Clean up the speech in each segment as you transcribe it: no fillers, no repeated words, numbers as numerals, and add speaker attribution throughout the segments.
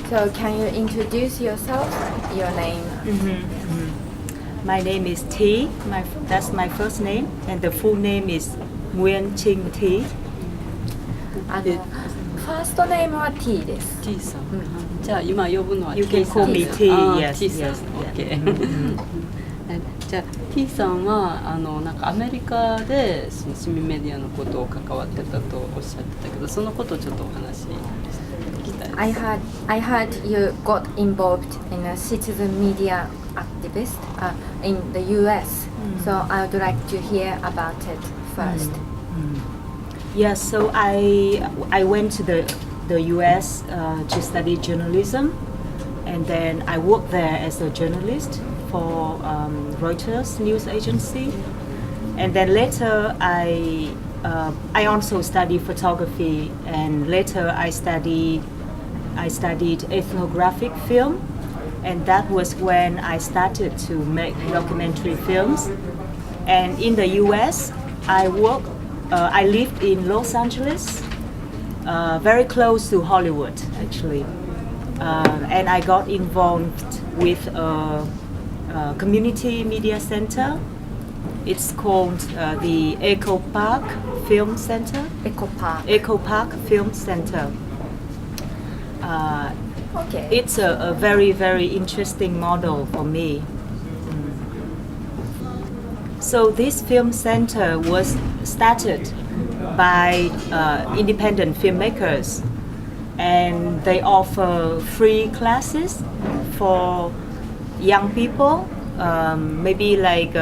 Speaker 1: So can you introduce yourself, your name?
Speaker 2: My name is Thi. That's my first name, and the full name is Nguyen Trinh Thi.
Speaker 1: ファーストネームは T です。
Speaker 3: T さん。じゃあ今呼ぶのは
Speaker 2: You
Speaker 3: T
Speaker 2: can
Speaker 3: さん。
Speaker 2: call me T. Yes,
Speaker 3: T さん。
Speaker 2: yes.
Speaker 3: OK。じゃあ T さんはなんかアメリカでその市民メディアのことを関わってたとおっしゃってたけど、そのことをちょっとお話し聞きたいです。
Speaker 1: I heard you got involved in a citizen media activist in the US. So I would like to hear about it first.
Speaker 2: Yes, so I went to the US to study journalism, and then I worked there as a journalist for Reuters news agency, and then later I also studied photography, and later I studied ethnographic film, and that was when I started to make documentary films. And in the US, I lived in Los Angeles, very close to Hollywood, actually. And I got involved with a community media center. It's called the Echo Park Film Center. Echo Park Film Center.
Speaker 1: Okay.
Speaker 2: It's a very, very interesting model for me. So this film center was started by independent filmmakers, and they offer free classes for young people, maybe like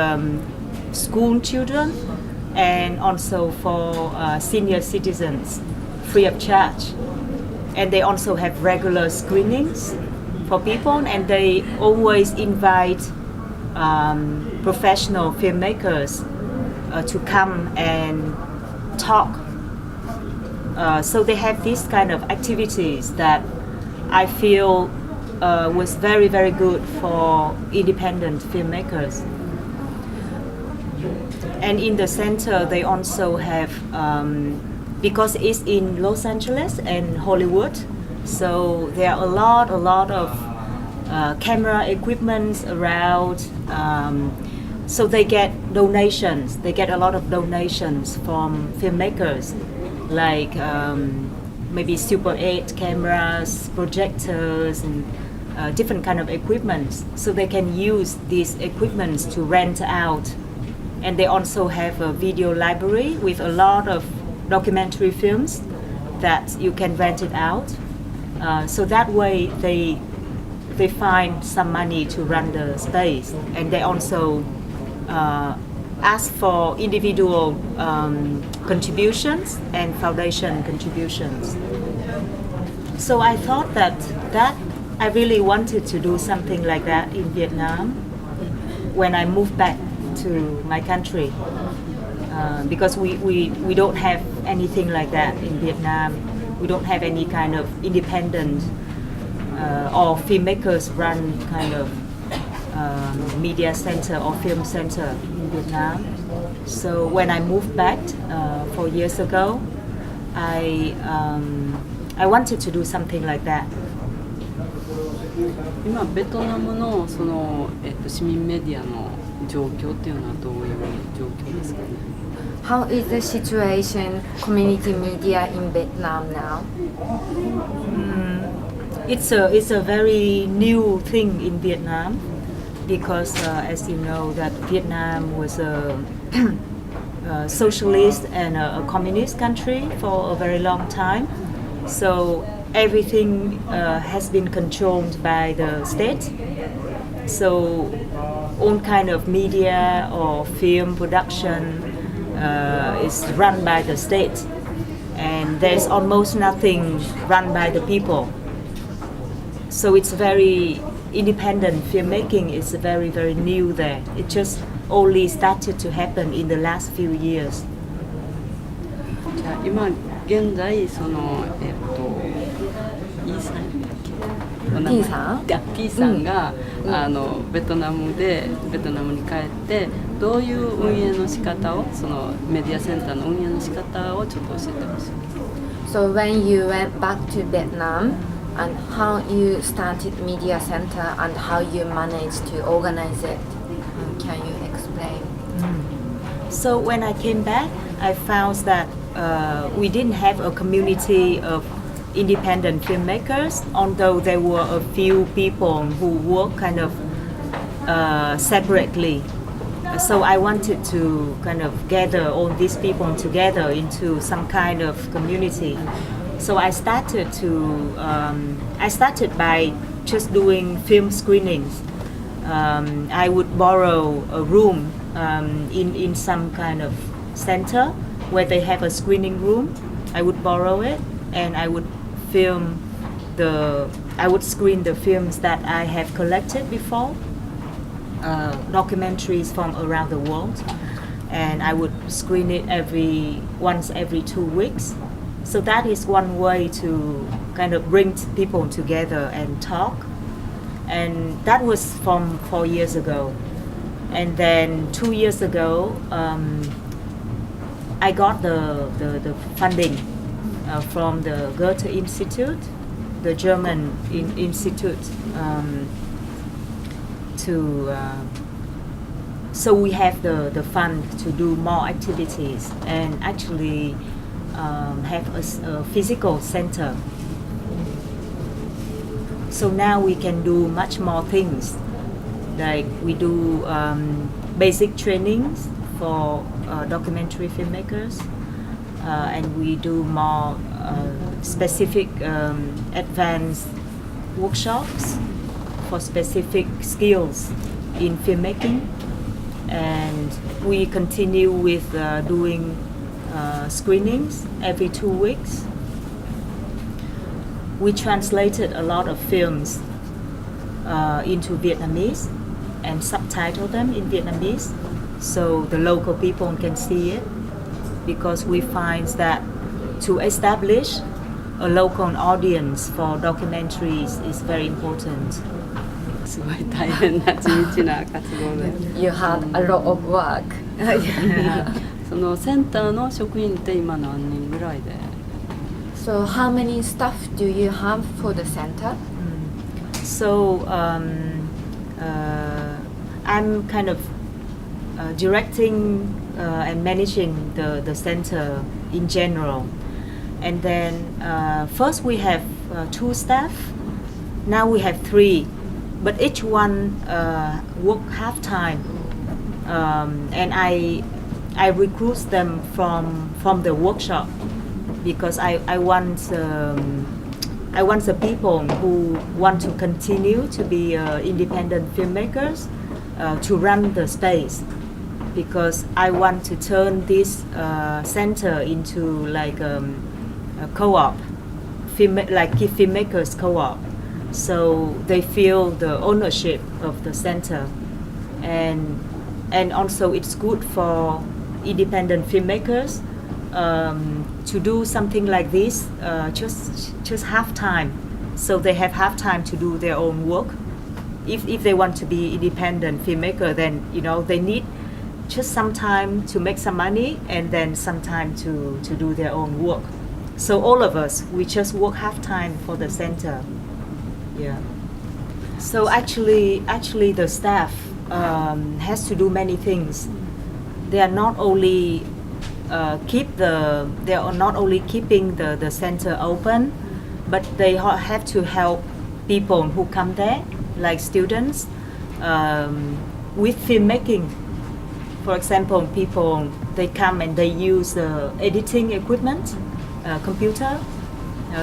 Speaker 2: school children, and also for senior citizens, free of charge. And they also have regular screenings for people, and they always invite professional filmmakers to come and talk. So they have these kind of activities that I feel was very, very good for independent filmmakers. And in the center, they also have, because it's in Los Angeles and Hollywood, so there are a lot of camera equipment around. So they get donations. They get a lot of donations from filmmakers, like maybe Super 8 cameras, projectors, and different kind of equipment. So they can use these equipments to rent out. And they also have a video library with a lot of documentary films that you can rent it out. So that way they find some money to run the space, and they also ask for individual contributions and foundation contributions. So I thought that I really wanted to do something like that in Vietnam when I moved back to my country, because we don't have anything like that in Vietnam. We don't have any kind of independent or filmmakers run kind of media center or film center in Vietnam. So when I moved back 4 years ago, I wanted to do something like that.
Speaker 3: 今ベトナムのその市民メディアの状況っていうのはどういう状況ですかね。
Speaker 1: How is the situation, community media in Vietnam now?
Speaker 2: It's a very new thing in Vietnam, because as you know that Vietnam was a socialist and a communist country for a very long time. So everything has been controlled by the state. So all kind of media or film production is run by the state, and there's almost nothing run by the people. So it's very independent filmmaking is very, very new there. It just only started to happen in the last few years.
Speaker 3: じゃあ今現在そのイーさん
Speaker 1: T さん
Speaker 3: ？T さんが、ベトナムに帰ってどういう運営の仕方をそのメディアセンターの運営の仕方をちょっと教えてほしい。
Speaker 1: So when you went back to Vietnam, and how you started media center and how you managed to organize it. Can you explain?
Speaker 2: So when I came back, I found that we didn't have a community of independent filmmakers, although there were a few people who work kind of separately. So I wanted to kind of gather all these people together into some kind of community. So I started by just doing film screenings. I would borrow a room in some kind of center where they have a screening room. I would borrow it and I would screen the films that I have collected before, documentaries from around the world, and I would screen it once every 2 weeks. So that is one way to kind of bring people together and talk. And that was from 4 years ago. And then 2 years ago, I got the funding from the Goethe Institute, the German institute, so we have the fund to do more activities and actually have a physical center. So now we can do much more things, like we do basic trainings for documentary filmmakers, and we do more specific advanced workshops for specific skills in filmmaking, and we continue with doing screenings every 2 weeks. We translated a lot of films into Vietnamese and subtitled them in Vietnamese so the local people can see it, because we find that to establish a local audience for documentaries is very important.
Speaker 3: すごい大変な地道な活動で
Speaker 1: You had a lot of work.
Speaker 3: そのセンターの職員って今何人ぐらいで
Speaker 1: So how many staff do you have for the center?
Speaker 2: So I'm kind of directing and managing the center in general. And then first we have 2 staff. Now we have 3. But each one work half-time, and I recruit them from the workshop, because I want the people who want to continue to be independent filmmakers to run the space, because I want to turn this center into like a co-op, like filmmakers co-op. So they feel the ownership of the center, and also it's good for independent filmmakers to do something like this just half time, so they have half time to do their own work. If they want to be independent filmmaker, then they need just some time to make some money and then some time to do their own work. So all of us, we just work half time for the center. Yeah. So actually the staff has to do many things. They are not only keeping the center open, but they have to help people who come there, like students, with filmmaking. For example, people, they come and they use editing equipment, computer.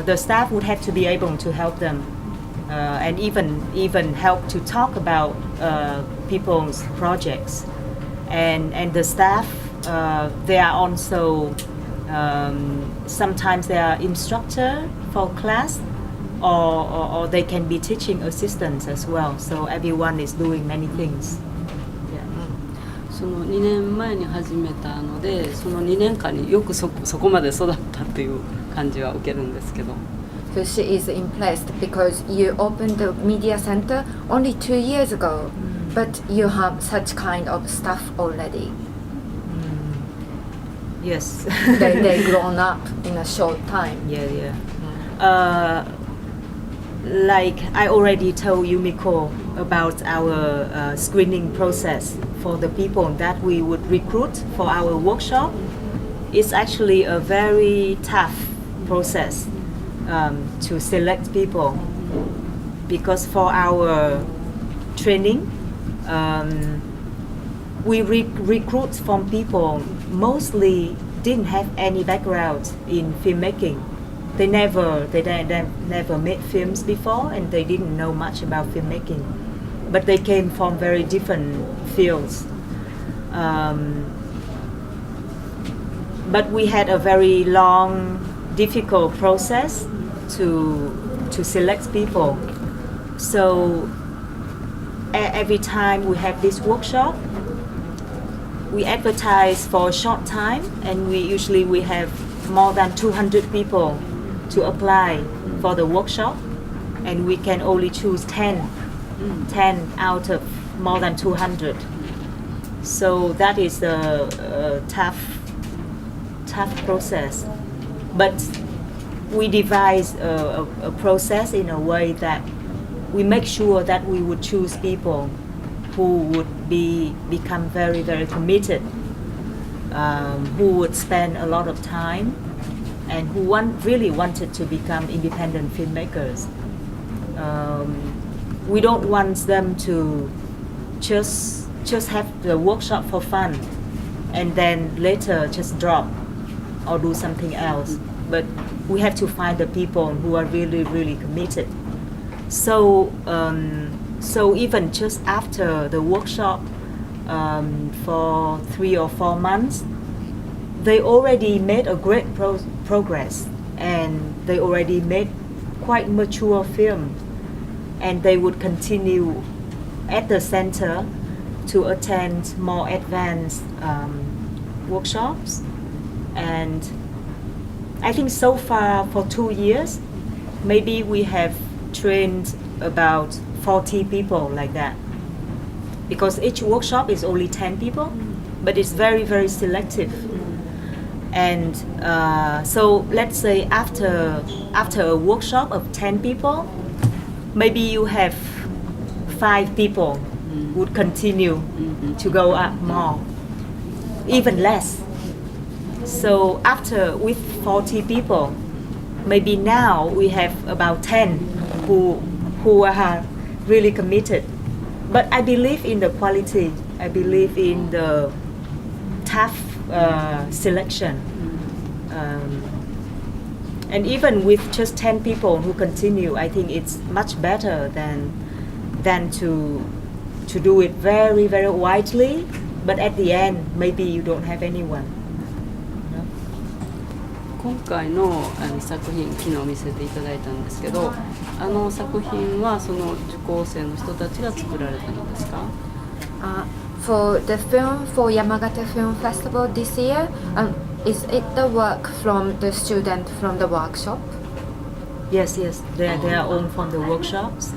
Speaker 2: The staff would have to be able to help them. And even help to talk about people's projects, and the staff they are also sometimes they are instructor for class, or they can be teaching assistants as well. So everyone is doing many things.
Speaker 3: その2年前に始めたので、その2年間によくそこまで育ったっていう感じは受けるんですけど。
Speaker 1: So she is impressed because you opened the media center only 2 years ago, but you have such kind of staff already.
Speaker 2: Yes.
Speaker 1: They grown up in a short time.
Speaker 2: Yeah. like I already told Yumiko about our screening process for the people that we would recruit for our workshop. It's actually a very tough process to select people, because for our training we recruit from people mostly didn't have any background in filmmaking. They never made films before, and they didn't know much about filmmaking, but they came from very different fields. But we had a very long, difficult process to select people. So every time we have this workshop, we advertise for a short time, and we have more than 200 people to apply for the workshop, and we can only choose 10 out of more than 200. So that is a tough process, but we devise a process in a way that we make sure that we would choose people who would become very, very committed, who would spend a lot of time, and who really wanted to become independent filmmakers. We don't want them to just have the workshop for fun and then later just drop or do something else. But we have to find the people who are really, really committed. So even just after the workshop, for 3 or 4 months, they already made a great progress, and they already made quite mature film, and they would continue at the center to attend more advanced workshops. And I think so far for 2 years, maybe we have trained about 40 people like that, because each workshop is only 10 people, but it's very, very selective. And so let's say after a workshop of 10 people, maybe you have 5 people would continue to go up more, even less. So after with 40 people, maybe now we have about 10 who are really committed. But I believe in the quality. I believe in the tough selection. And even with just 10 people who continue, I think it's much better than to do it very, very widely, but at the end maybe you don't have anyone.
Speaker 3: 今回の作品、昨日見せていただいたんですけど、作品はその受講生の人たちが作られたのですか
Speaker 1: ？For the film for Yamagata Film Festival this year, is it the work from the student from the workshop?
Speaker 2: Yes, they are all from the workshops.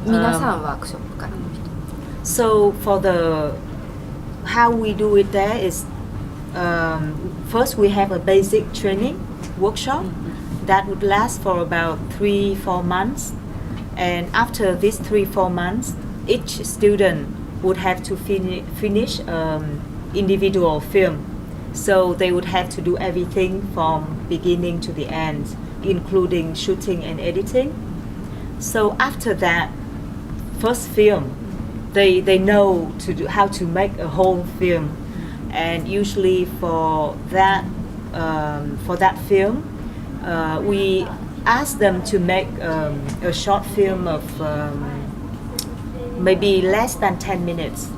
Speaker 1: 皆さんワークショップからの人。
Speaker 2: So for how we do it there is, first we have a basic training workshop that would last for about 3-4 months, and after these 3-4 months, each student would have to finish individual film. So they would have to do everything from beginning to the end, including shooting and editing. So after that first film, they know how to make a whole film, and usually for that film, we ask them to make a short film of maybe less than 10 minutes,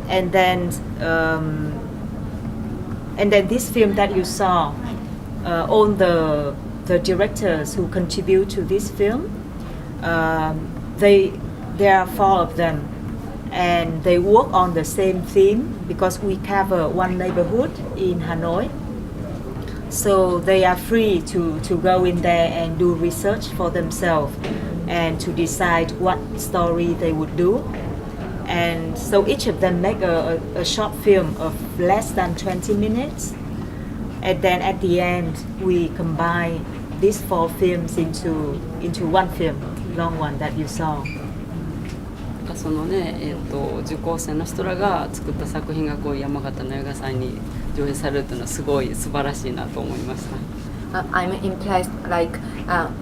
Speaker 2: and then this film that you saw, all the directors who contribute to this film, there are 4 of them, and they work on the same theme because we cover one neighborhood in Hanoi. So they are free to go in there and do research for themselves and to decide what story they would do. And so each of them make a short film of less than 20 minutes. And then at the end, we combine these 4 films into one film, long one that you saw.
Speaker 3: そのね、受講生の人らが作った作品がこう山形の映画祭に上映されるというのはすごい素晴らしいなと思いました。
Speaker 1: I'm impressed like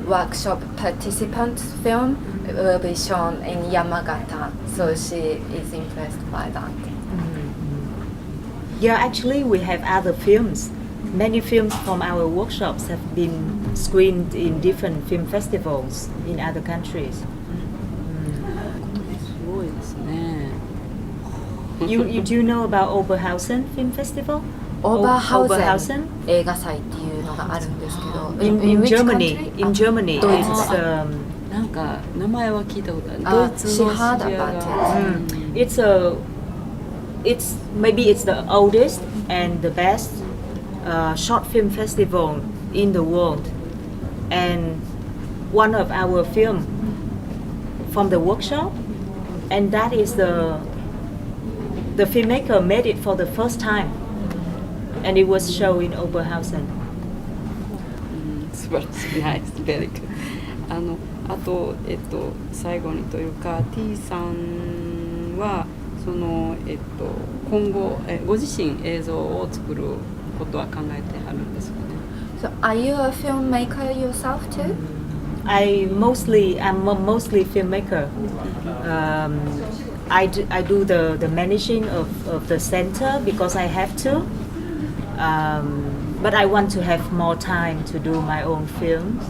Speaker 1: workshop participants film will be shown in Yamagata, so she is impressed by that.
Speaker 2: Yeah, actually we have other films. Many films from our workshops have been screened in different film festivals in other countries.
Speaker 3: すごいですね。
Speaker 2: You do know about Oberhausen Film Festival?
Speaker 1: Oberhausen 映画祭っていうのがあるんですけど、
Speaker 2: in Germany. In Germany,
Speaker 1: ドイツ
Speaker 2: it's
Speaker 3: なんか名前は聞いたことある。
Speaker 1: あ
Speaker 3: ドイツの
Speaker 1: she heard
Speaker 3: 知り合い
Speaker 1: about
Speaker 3: が
Speaker 2: it's maybe it's the oldest and the best short film festival in the world, and one of our film from the workshop, and that is the filmmaker made it for the first time, and it was shown in Oberhausen.
Speaker 3: 素晴らしい。ナイス、ベリーグッド。あと、最後にというか T さんはその、今後、ご自身映像を作ることは考えてはるんですかね。
Speaker 1: So are you a filmmaker yourself too?
Speaker 2: I'm mostly filmmaker. I do the managing of the center because I have to. But I want to have more time to do my own films.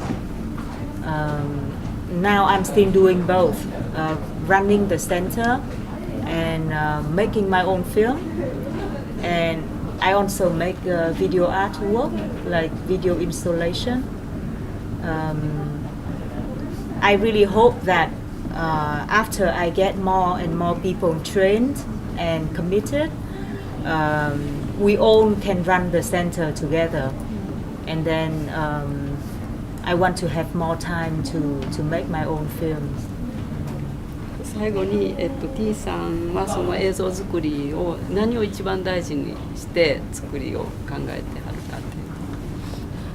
Speaker 2: Now I'm still doing both, running the center and making my own film. And I also make video artwork, like video installation. I really hope that after I get more and more people trained and committed, we all can run the center together. And then I want to have more time to make my own films.
Speaker 3: 最後に、T さんはその映像作りを何を一番大事にして作りを考えてはるかって。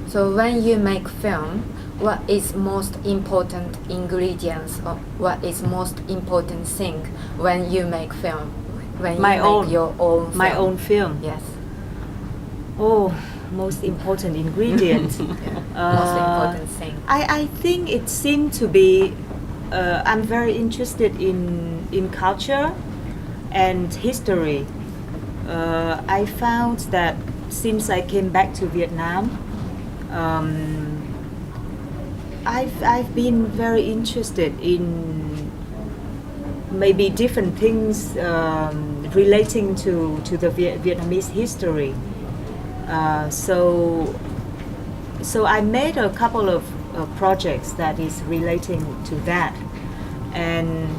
Speaker 1: So when you make film, what is most important ingredients or what is most important thing when you make film? When you make your own film?
Speaker 2: My own film.
Speaker 1: Yes.
Speaker 2: Oh, most important ingredient.
Speaker 1: Most important thing.
Speaker 2: I think it seemed to be. I'm very interested in culture and history. I found that since I came back to Vietnam, I've been very interested in maybe different things relating to the Vietnamese history. So I made a couple of projects that is relating to that, and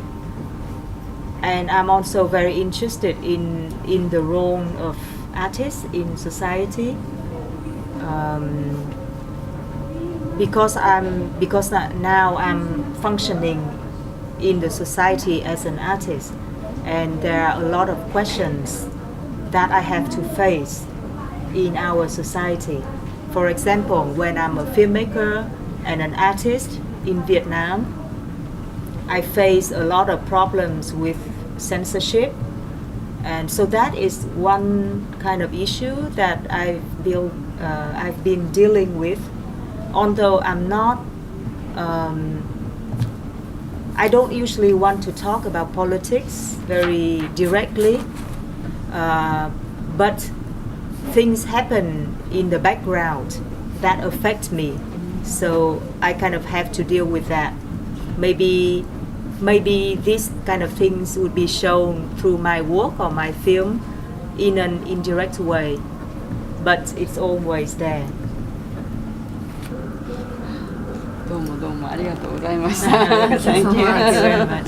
Speaker 2: I'm also very interested in the role of artists in society, because now I'm functioning in the society as an artist, and there are a lot of questions that I have to face in our society. For example, when I'm a filmmaker and an artist in Vietnam, I face a lot of problems with censorship, and so that is one kind of issue that I've been dealing with. Although I'm not, I don't usually want to talk about politics very directly, but things happen in the background that affect me. So I kind of have to deal with that. Maybe these kind of things would be shown through my work or my film in an indirect way, but it's always there.
Speaker 3: どうもありがとうございました。
Speaker 1: Thank you so
Speaker 2: Thank you very much.